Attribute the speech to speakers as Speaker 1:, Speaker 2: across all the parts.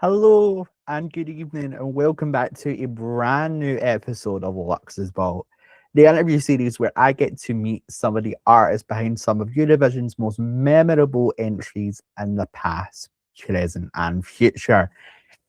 Speaker 1: Hello and good evening, and welcome back to a brand new episode of LUXX'S VAULT, the interview series where I get to meet some of the artists behind some of Eurovision's most memorable entries in the past, present, and future.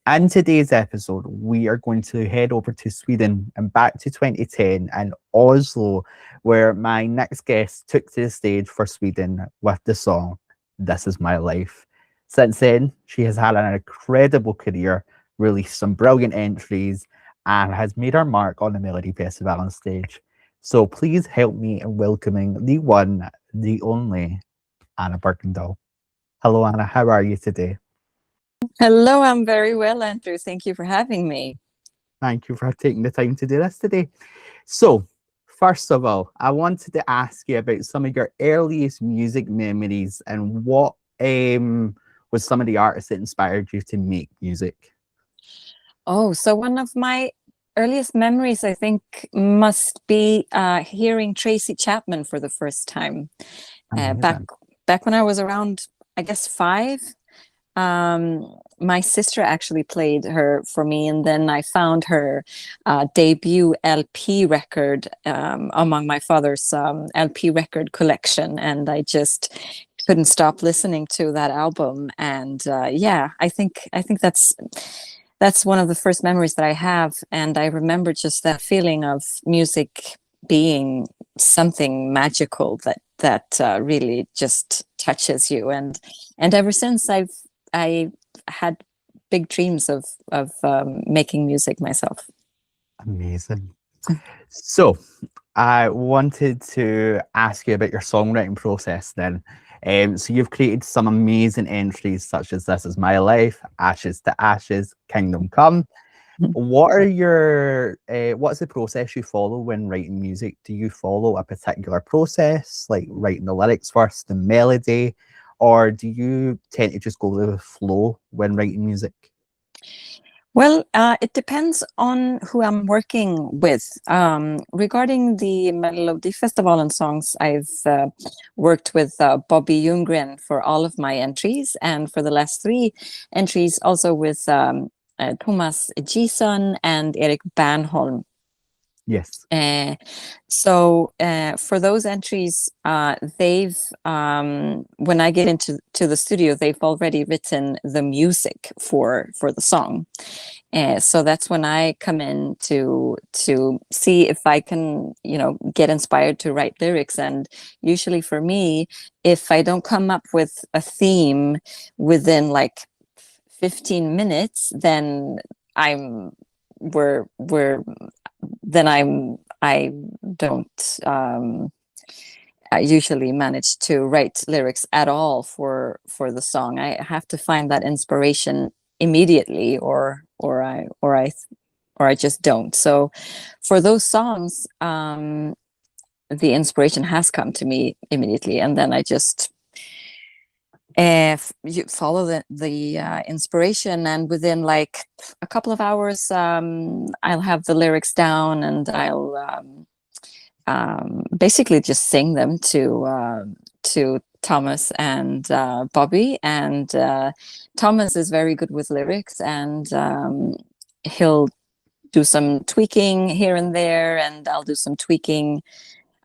Speaker 1: In today's episode, we are going to head over to Sweden and back to 2010 and Oslo, where my next guest took to the stage for Sweden with the song This Is My Life. Since then, she has had an incredible career, released some brilliant entries, and has made her mark on the Melodifestivalen stage. So please help me in welcoming the one, the only, Anna Bergendahl. Hello, Anna. How are you today?
Speaker 2: Hello, I'm very well, Andrew. Thank you for having me.
Speaker 1: Thank you for taking the time to do this today. So, first of all, I wanted to ask you about some of your earliest music memories and what was some of the artists that inspired you to make music.
Speaker 2: Oh, so one of my earliest memories, I think, must be hearing Tracy Chapman for the first time. Back when I was around, I guess, 5. My sister actually played her for me, and then I found her debut LP record among my father's LP record collection, and I just couldn't stop listening to that album. And yeah, I think that's one of the first memories that I have, and I remember just that feeling of music being something magical that really just touches you. And ever since I had big dreams of making music myself.
Speaker 1: Amazing. So I wanted to ask you about your songwriting process then. So you've created some amazing entries such as This Is My Life, Ashes to Ashes, Kingdom Come. What are your what's the process you follow when writing music? Do you follow a particular process, like writing the lyrics first, the melody, or do you tend to just go with the flow when writing music?
Speaker 2: Well, it depends on who I'm working with. Regarding the Melodifestivalen songs, I've worked with Bobby Ljunggren for all of my entries, and for the last 3 entries also with Thomas Gison and Erik Bernholm.
Speaker 1: Yes.
Speaker 2: So for those entries, they've when I get into the studio, they've already written the music for the song. So that's when I come in to see if I can, get inspired to write lyrics. And usually for me, if I don't come up with a theme within like 15 minutes, then I don't usually manage to write lyrics at all for the song. I have to find that inspiration immediately, or I just don't. So for those songs, the inspiration has come to me immediately, and then I just you follow the inspiration, and within like a couple of hours I'll have the lyrics down, and I'll basically just sing them to Thomas and Bobby. And Thomas is very good with lyrics, and he'll do some tweaking here and there, and I'll do some tweaking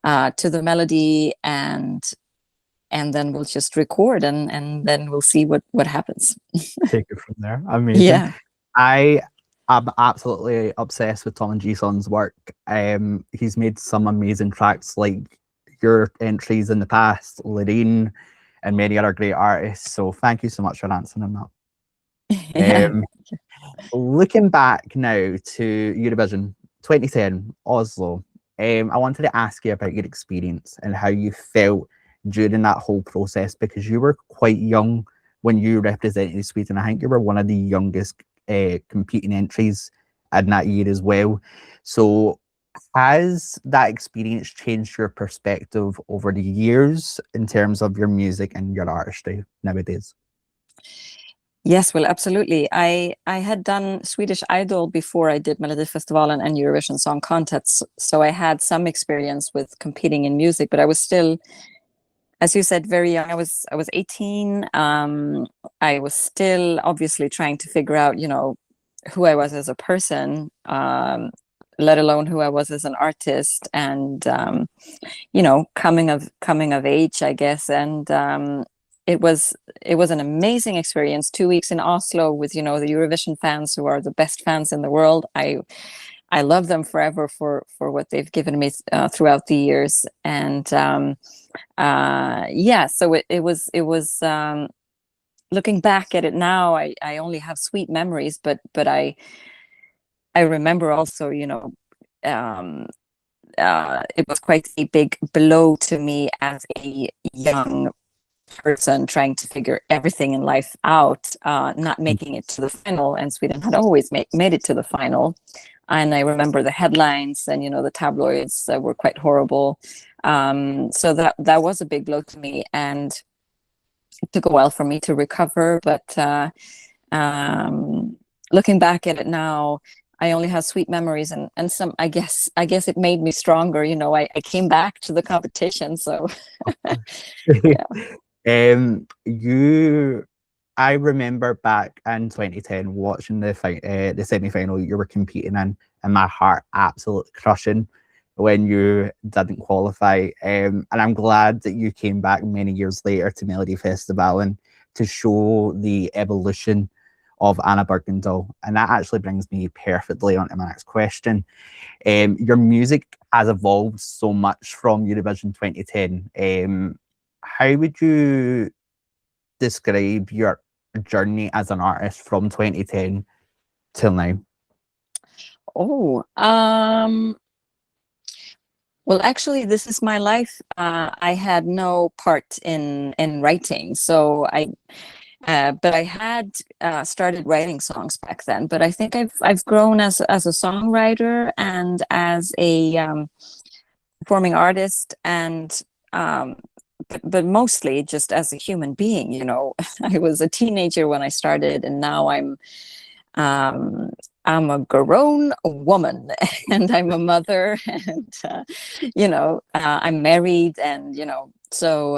Speaker 2: to the melody, and then we'll just record, and then we'll see what happens.
Speaker 1: Take it from there. Amazing.
Speaker 2: Yeah.
Speaker 1: I'm absolutely obsessed with Tom and Gison's work. He's made some amazing tracks like your entries in the past, Loreen, and many other great artists. So thank you so much for answering that.
Speaker 2: Yeah.
Speaker 1: Looking back now to Eurovision 2010, Oslo, I wanted to ask you about your experience and how you felt during that whole process, because you were quite young when you represented Sweden. I think you were one of the youngest competing entries in that year as well. So has that experience changed your perspective over the years in terms of your music and your artistry nowadays?
Speaker 2: Yes, well, absolutely. I had done Swedish Idol before I did Melodifestivalen and Eurovision Song Contests, so I had some experience with competing in music, but I was still as you said, very young. I was 18. I was still obviously trying to figure out, who I was as a person, let alone who I was as an artist, and coming of age, I guess. And it was an amazing experience. 2 weeks in Oslo with the Eurovision fans, who are the best fans in the world. I love them forever for what they've given me throughout the years. And so it was looking back at it now, I only have sweet memories, but I remember also, it was quite a big blow to me as a young person trying to figure everything in life out, not making it to the final, and Sweden had always made it to the final. And I remember the headlines and, the tabloids were quite horrible. So that was a big blow to me, and it took a while for me to recover. But looking back at it now, I only have sweet memories, and some, I guess it made me stronger. I came back to the competition. So
Speaker 1: yeah. I remember back in 2010 watching the semi-final you were competing in, and my heart absolutely crushing when you didn't qualify. And I'm glad that you came back many years later to Melodifestivalen to show the evolution of Anna Bergendahl. And that actually brings me perfectly onto my next question. Your music has evolved so much from Eurovision 2010. How would you describe your journey as an artist from 2010 till now?
Speaker 2: Well, actually, this is my life. I had no part in writing, so but I had started writing songs back then. But I think I've grown as a songwriter and as a performing artist, and but mostly just as a human being. I was a teenager when I started, and now I'm a grown woman, and I'm a mother, and I'm married, and so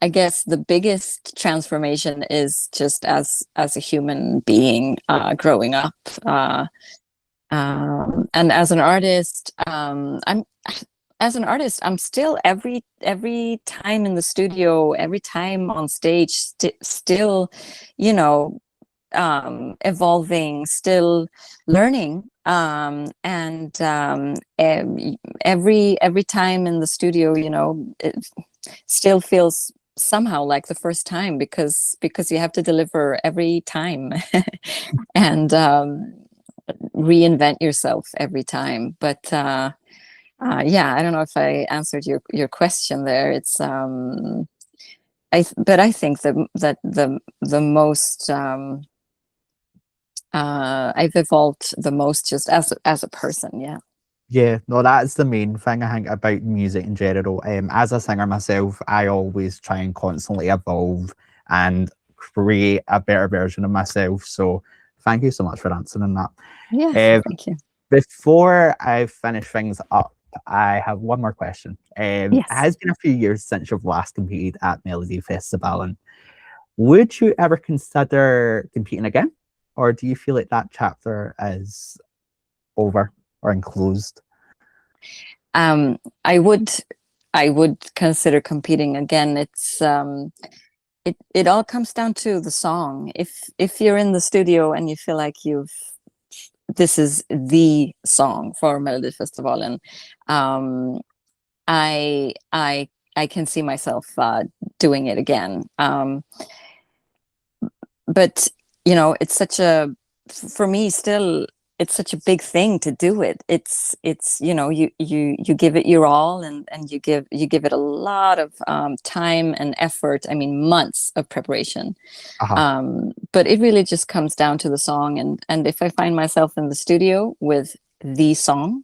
Speaker 2: I guess the biggest transformation is just as a human being growing up, and as an artist, I'm still every time in the studio, every time on stage, still, evolving, still learning, and every time in the studio, it still feels somehow like the first time, because you have to deliver every time and reinvent yourself every time. But I don't know if I answered your question there. It's but I think that the most I've evolved the most just as a person.
Speaker 1: Yeah, no, that's the main thing I think about music in general. As a singer myself, I always try and constantly evolve and create a better version of myself. So thank you so much for answering that.
Speaker 2: Thank you.
Speaker 1: Before I finish things up, I have one more question.
Speaker 2: Yes.
Speaker 1: It has been a few years since you've last competed at Melodifestivalen. Would you ever consider competing again? Or do you feel like that chapter is over or enclosed?
Speaker 2: I would consider competing again. It's it all comes down to the song. If you're in the studio and you feel like this is the song for Melodifestivalen, I can see myself doing it again. But it's for me still, it's such a big thing to do it. It's you give it your all, and you give it a lot of time and effort. I mean, months of preparation. But it really just comes down to the song, and if I find myself in the studio with the song,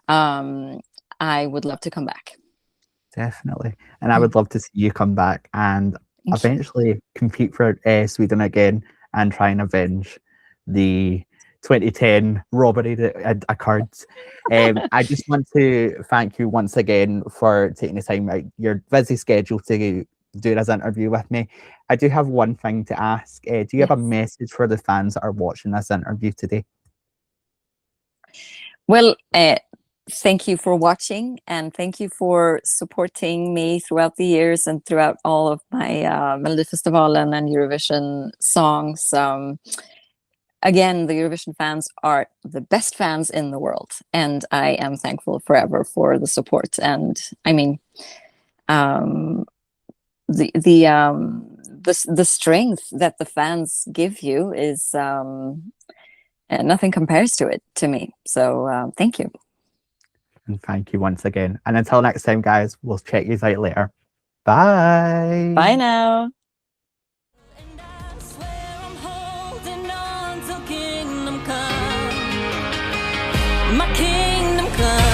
Speaker 2: I would love to come back.
Speaker 1: Definitely. And I would love to see you come back and eventually compete for Sweden again and try and avenge the 2010 robbery that occurred. I just want to thank you once again for taking the time out your busy schedule to do this interview with me. I do have one thing to ask. Do you have a message for the fans that are watching this interview today?
Speaker 2: Well, thank you for watching, and thank you for supporting me throughout the years and throughout all of my Melodifestivalen and Eurovision songs. Again, the Eurovision fans are the best fans in the world, and I am thankful forever for the support. And I mean, the strength that the fans give you is nothing compares to it to me. So thank you.
Speaker 1: And thank you once again. And until next time, guys, we'll check you out later. Bye.
Speaker 2: Bye now.
Speaker 3: And I swear I'm holding on till kingdom come. My kingdom come.